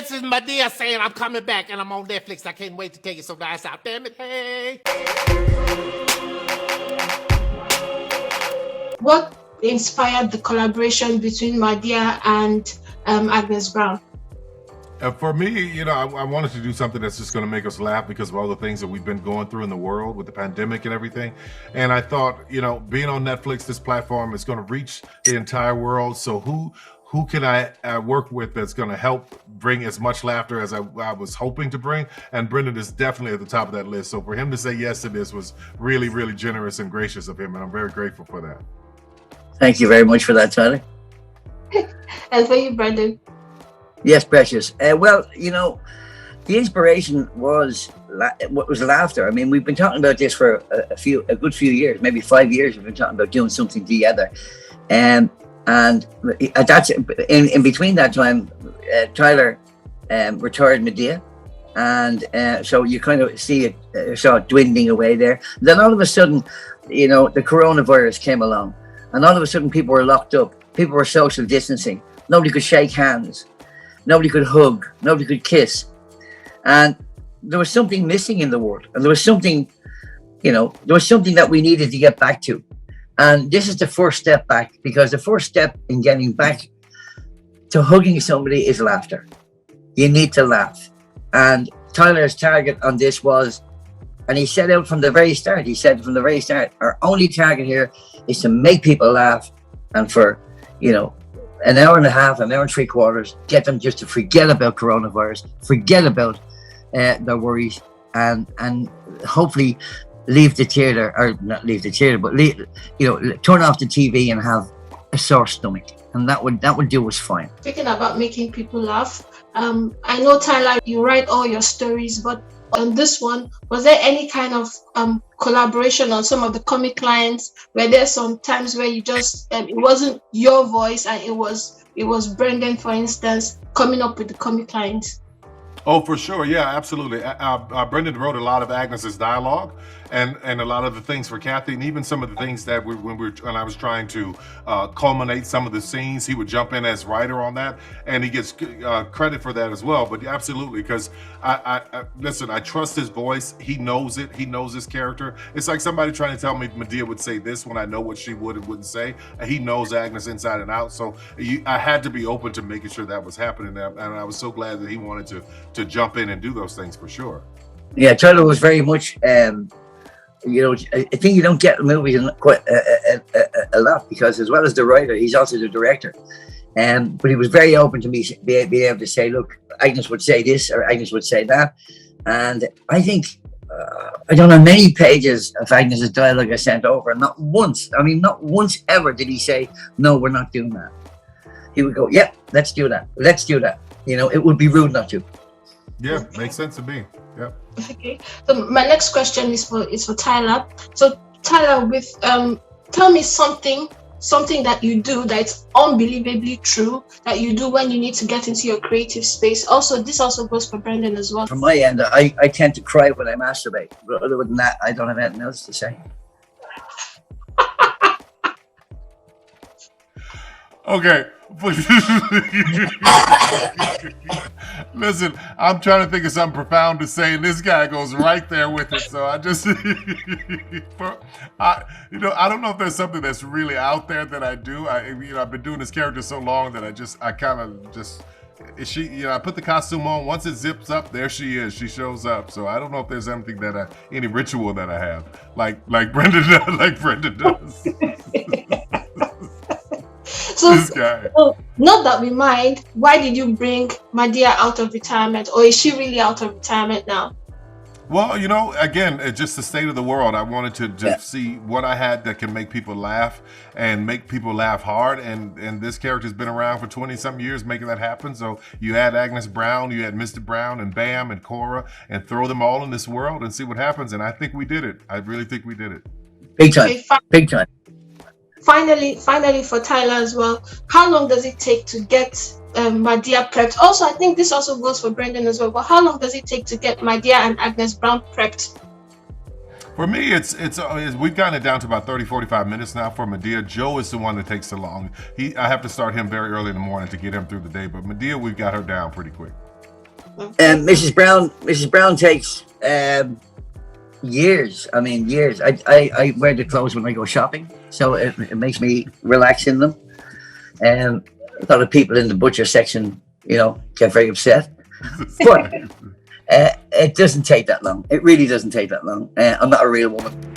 this is Madea saying I'm coming back and I'm on Netflix. I can't wait to take it so nice out. Damn it, hey. What inspired the collaboration between Madea and Agnes Brown? For me, I wanted to do something that's just going to make us laugh because of all the things that we've been going through in the world with the pandemic and everything. And I thought, being on Netflix, this platform is going to reach the entire world. So who can I work with that's going to help bring as much laughter as I was hoping to bring? And Brendan is definitely at the top of that list. So for him to say yes to this was really, really generous and gracious of him. And I'm very grateful for that. Thank you very much for that, Tyler. And for you, Brendan? Yes, Precious. Well, the inspiration was laughter. I mean, we've been talking about this for a good few years, maybe 5 years. We've been talking about doing something together, and that's in between that time, Tyler retired Madea, and so you kind of see it saw it dwindling away there. Then all of a sudden, the coronavirus came along, and all of a sudden people were locked up. People were social distancing. Nobody could shake hands. Nobody could hug, nobody could kiss. And there was something missing in the world. And there was something that we needed to get back to. And this is the first step back, because the first step in getting back to hugging somebody is laughter. You need to laugh. And Tyler's target on this was, and he said out from the very start, our only target here is to make people laugh, and for, an hour and a half, an hour and 3/4, get them just to forget about coronavirus, forget about their worries, and hopefully leave the theater, or not leave the theater, but turn off the TV and have a sore stomach, and that would do us fine. Speaking about making people laugh, I know, Tyler, you write all your stories, but on this one, was there any kind of collaboration on some of the comic lines? Were there some times where you just it wasn't your voice and it was Brendan, for instance, coming up with the comic lines? Oh, for sure. Yeah, absolutely. Brendan wrote a lot of Agnes's dialogue and a lot of the things for Kathy, and even some of the things that when I was trying to culminate some of the scenes, he would jump in as writer on that, and he gets credit for that as well. But absolutely, because listen, I trust his voice. He knows it. He knows his character. It's like somebody trying to tell me Madea would say this when I know what she would and wouldn't say. And he knows Agnes inside and out. So I had to be open to making sure that was happening, and I was so glad that he wanted to jump in and do those things for sure. Yeah, Tyler was very much, I think you don't get movies quite a lot, because as well as the writer, he's also the director. But he was very open to me being able to say, look, Agnes would say this or Agnes would say that. And I think, I don't know, many pages of Agnes's dialogue I sent over, and not once ever did he say, no, we're not doing that. He would go, yeah, let's do that. Let's do that. It would be rude not to. Yeah, makes sense to me. Yeah. Okay. So my next question is for Tyler. So Tyler, tell me something that you do that's unbelievably true that you do when you need to get into your creative space. Also, this also goes for Brendan as well. From my end, I tend to cry when I masturbate. But other than that, I don't have anything else to say. Okay. Listen, I'm trying to think of something profound to say, and this guy goes right there with it. So I just, I don't know if there's something that's really out there that I do. I've been doing this character so long that I put the costume on. Once it zips up, there she is. She shows up. So I don't know if there's anything any ritual that I have, like Brendan does. So, not that we mind, why did you bring Madea out of retirement, or is she really out of retirement now? Well, again, it's just the state of the world. I wanted to just see what I had that can make people laugh and make people laugh hard. And this character's been around for 20-something years making that happen. So you had Agnes Brown, you had Mr. Brown and Bam and Cora, and throw them all in this world and see what happens. And I think we did it. I really think we did it. Big time. Okay, big time. Finally, for Tyler as well, how long does it take to get Madea prepped? Also, I think this also goes for Brendan as well, but how long does it take to get Madea and Agnes Brown prepped? For me, we've gotten it down to about 30-45 minutes now for Madea. Joe is the one that takes so long. I have to start him very early in the morning to get him through the day, but Madea, we've got her down pretty quick. And Mrs. Brown takes years. I mean, years. I wear the clothes when I go shopping, so it makes me relax in them. And a lot of people in the butcher section, get very upset. But it doesn't take that long. It really doesn't take that long. I'm not a real woman.